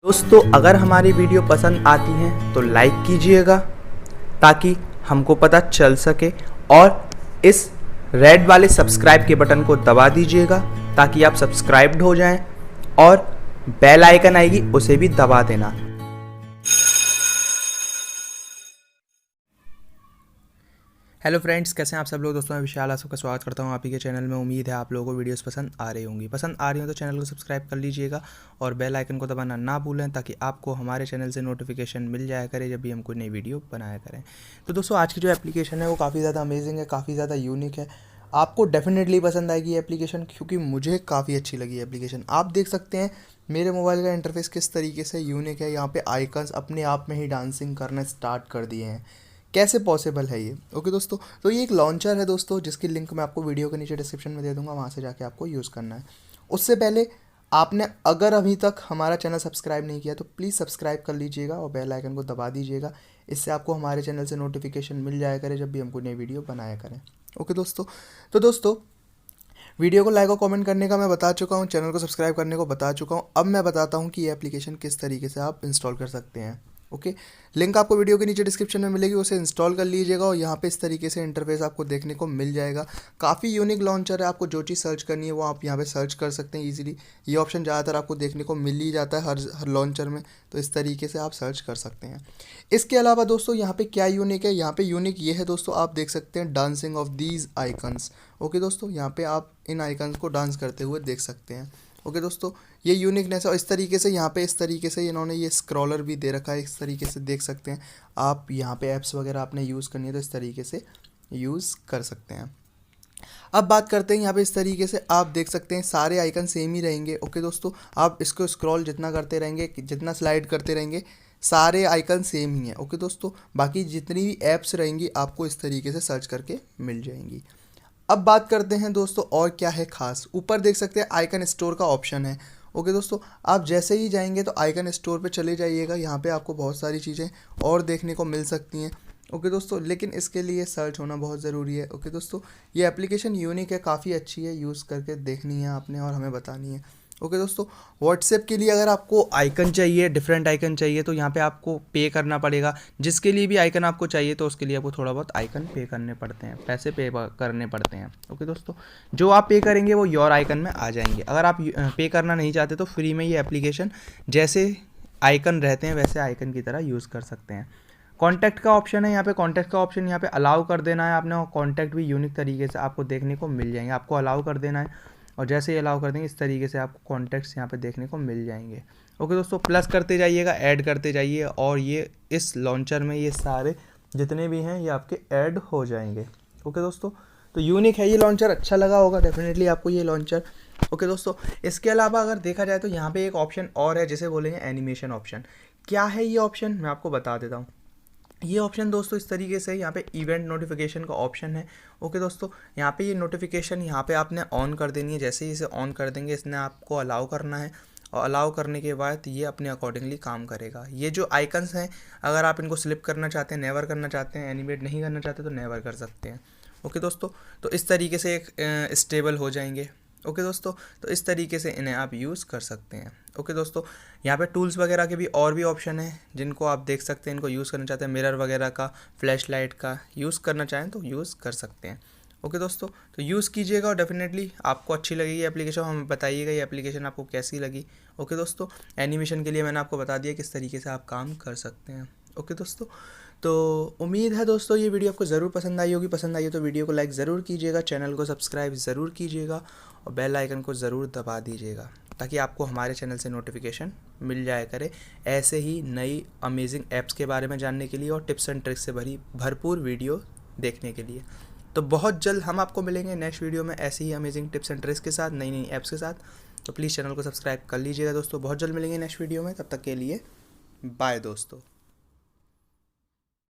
दोस्तों अगर हमारी वीडियो पसंद आती है तो लाइक कीजिएगा ताकि हमको पता चल सके, और इस रेड वाले सब्सक्राइब के बटन को दबा दीजिएगा ताकि आप सब्सक्राइब्ड हो जाएं, और बेल आइकन आएगी उसे भी दबा देना। हेलो फ्रेंड्स, कैसे हैं आप सब लोग। दोस्तों मैं विशाल, आप सबका स्वागत करता हूं आप ही के चैनल में। उम्मीद है आप लोगों को वीडियोस पसंद आ रही होंगी। पसंद आ रही हो तो चैनल को सब्सक्राइब कर लीजिएगा और बेल आइकन को दबाना ना भूलें ताकि आपको हमारे चैनल से नोटिफिकेशन मिल जाया करे जब भी हम कोई नई वीडियो बनाया करें। तो दोस्तों आज की जो एप्लीकेशन है वो काफ़ी ज़्यादा अमेजिंग है, काफ़ी ज़्यादा यूनिक है। आपको डेफिनेटली पसंद आएगी ये एप्लीकेशन, क्योंकि मुझे काफ़ी अच्छी लगी है एप्लीकेशन। आप देख सकते हैं मेरे मोबाइल का इंटरफेस किस तरीके से यूनिक है। यहाँ पे आइकन्स अपने आप में ही डांसिंग करना स्टार्ट कर दिए हैं। कैसे पॉसिबल है ये? ओके दोस्तों, तो ये एक लॉन्चर है दोस्तों, जिसकी लिंक मैं आपको वीडियो के नीचे डिस्क्रिप्शन में दे दूंगा, वहाँ से जाके आपको यूज़ करना है। उससे पहले आपने अगर अभी तक हमारा चैनल सब्सक्राइब नहीं किया तो प्लीज़ सब्सक्राइब कर लीजिएगा और बेल आइकन को दबा दीजिएगा। इससे आपको हमारे चैनल से नोटिफिकेशन मिल जाया करे जब भी हम कोई नई वीडियो बनाया करें। ओके दोस्तों, तो दोस्तों वीडियो को लाइक और कमेंट करने का मैं बता चुका हूँ, चैनल को सब्सक्राइब करने को बता चुका हूँ। अब मैं बताता हूँ कि ये एप्लीकेशन किस तरीके से आप इंस्टॉल कर सकते हैं। ओके, लिंक आपको वीडियो के नीचे डिस्क्रिप्शन में मिलेगी, उसे इंस्टॉल कर लीजिएगा और यहाँ पे इस तरीके से इंटरफेस आपको देखने को मिल जाएगा। काफ़ी यूनिक लॉन्चर है, आपको जो चीज़ सर्च करनी है वो आप यहाँ पे सर्च कर सकते हैं ईजिली। ये ऑप्शन ज़्यादातर आपको देखने को मिल ही जाता है हर लॉन्चर में, तो इस तरीके से आप सर्च कर सकते हैं। इसके अलावा दोस्तों यहाँ पे क्या यूनिक है, यहाँ पे यूनिक ये है दोस्तों, आप देख सकते हैं dancing of these icons. Okay दोस्तों, यहाँ पे आप इन आइकन्स को डांस करते हुए देख सकते हैं। ओके दोस्तों, ये यूनिकनेस है। और इस तरीके से यहाँ पे इस तरीके से इन्होंने ये स्क्रॉलर भी दे रखा है, इस तरीके से देख सकते हैं आप। यहाँ पे ऐप्स वगैरह आपने यूज़ करनी है तो इस तरीके से यूज़ कर सकते हैं। अब बात करते हैं यहाँ पे, इस तरीके से आप देख सकते हैं सारे आइकन सेम ही रहेंगे। ओके दोस्तों, आप इसको स्क्रॉल जितना करते रहेंगे, जितना स्लाइड करते रहेंगे, सारे आइकन सेम ही हैं। ओके दोस्तों, बाकी जितनी भी ऐप्स रहेंगी आपको इस तरीके से सर्च करके मिल जाएंगी। अब बात करते हैं दोस्तों और क्या है खास। ऊपर देख सकते हैं आइकन स्टोर का ऑप्शन है। ओके दोस्तों, आप जैसे ही जाएंगे तो आइकन स्टोर पे चले जाइएगा, यहाँ पे आपको बहुत सारी चीज़ें और देखने को मिल सकती हैं। ओके दोस्तों, लेकिन इसके लिए सर्च होना बहुत ज़रूरी है। ओके दोस्तों, ये एप्लीकेशन यूनिक है, काफ़ी अच्छी है, यूज़ करके देखनी है आपने और हमें बतानी है। ओके दोस्तों, व्हाट्सएप के लिए अगर आपको आइकन चाहिए, डिफरेंट आइकन चाहिए, तो यहाँ पे आपको पे करना पड़ेगा। जिसके लिए भी आइकन आपको चाहिए तो उसके लिए आपको थोड़ा बहुत आइकन पे करने पड़ते हैं, पैसे पे करने पड़ते हैं। ओके दोस्तों, जो आप पे करेंगे वो योर आइकन में आ जाएंगे। अगर आप पे करना नहीं चाहते तो फ्री में ये एप्लीकेशन जैसे आइकन रहते हैं वैसे आइकन की तरह यूज़ कर सकते हैं। कॉन्टैक्ट का ऑप्शन है यहाँ पे, कॉन्टैक्ट का ऑप्शन यहाँ पे अलाउ कर देना है आपने, और कॉन्टैक्ट भी यूनिक तरीके से आपको देखने को मिल जाएंगे। आपको अलाउ कर देना है और जैसे ही अलाउ कर देंगे इस तरीके से आपको कॉन्टैक्ट्स यहाँ पे देखने को मिल जाएंगे। ओके दोस्तों, प्लस करते जाइएगा, ऐड करते जाइए, और ये इस लॉन्चर में ये सारे जितने भी हैं ये आपके ऐड हो जाएंगे। ओके दोस्तों, तो यूनिक है ये लॉन्चर, अच्छा लगा होगा डेफिनेटली आपको ये लॉन्चर। ओके दोस्तों, इसके अलावा अगर देखा जाए तो यहाँ पे एक ऑप्शन और है जिसे बोलेंगे एनिमेशन ऑप्शन। क्या है ये ऑप्शन, मैं आपको बता देता हूँ। ये ऑप्शन दोस्तों इस तरीके से, यहाँ पे इवेंट नोटिफिकेशन का ऑप्शन है। ओके दोस्तों, यहाँ पे ये नोटिफिकेशन यहाँ पे आपने ऑन कर देनी है। जैसे ही इसे ऑन कर देंगे इसने आपको अलाउ करना है, और अलाउ करने के बाद ये अपने अकॉर्डिंगली काम करेगा। ये जो आइकन्स हैं अगर आप इनको स्लिप करना चाहते हैं, नेवर करना चाहते हैं, एनिमेट नहीं करना चाहते तो नेवर कर सकते हैं। ओके दोस्तों, तो इस तरीके से एक स्टेबल हो जाएंगे। ओके दोस्तों, तो इस तरीके से इन्हें आप यूज़ कर सकते हैं। ओके दोस्तों, यहाँ पे टूल्स वगैरह के भी और भी ऑप्शन हैं जिनको आप देख सकते हैं, इनको यूज़ करना चाहते हैं, मिरर वगैरह का, फ्लैश लाइट का यूज़ करना चाहें तो यूज़ कर सकते हैं। ओके दोस्तों, तो यूज़ कीजिएगा और डेफिनेटली आपको अच्छी लगेगी एप्लीकेशन। हमें बताइएगा ये एप्लीकेशन आपको कैसी लगी। ओके दोस्तों, एनिमेशन के लिए मैंने आपको बता दिया किस तरीके से आप काम कर सकते हैं। ओके दोस्तों, तो उम्मीद है दोस्तों ये वीडियो आपको ज़रूर पसंद आई होगी। पसंद आई हो तो वीडियो को लाइक ज़रूर कीजिएगा, चैनल को सब्सक्राइब ज़रूर कीजिएगा और बेल आइकन को ज़रूर दबा दीजिएगा ताकि आपको हमारे चैनल से नोटिफिकेशन मिल जाया करे ऐसे ही नई अमेजिंग ऐप्स के बारे में जानने के लिए और टिप्स एंड ट्रिक्स से भरपूर वीडियो देखने के लिए। तो बहुत जल्द हम आपको मिलेंगे नेक्स्ट वीडियो में ऐसे ही अमेजिंग टिप्स एंड ट्रिक्स के साथ, नई नई ऐप्स के साथ। तो प्लीज़ चैनल को सब्सक्राइब कर लीजिएगा दोस्तों। बहुत जल्द मिलेंगे नेक्स्ट वीडियो में, तब तक के लिए बाय दोस्तों।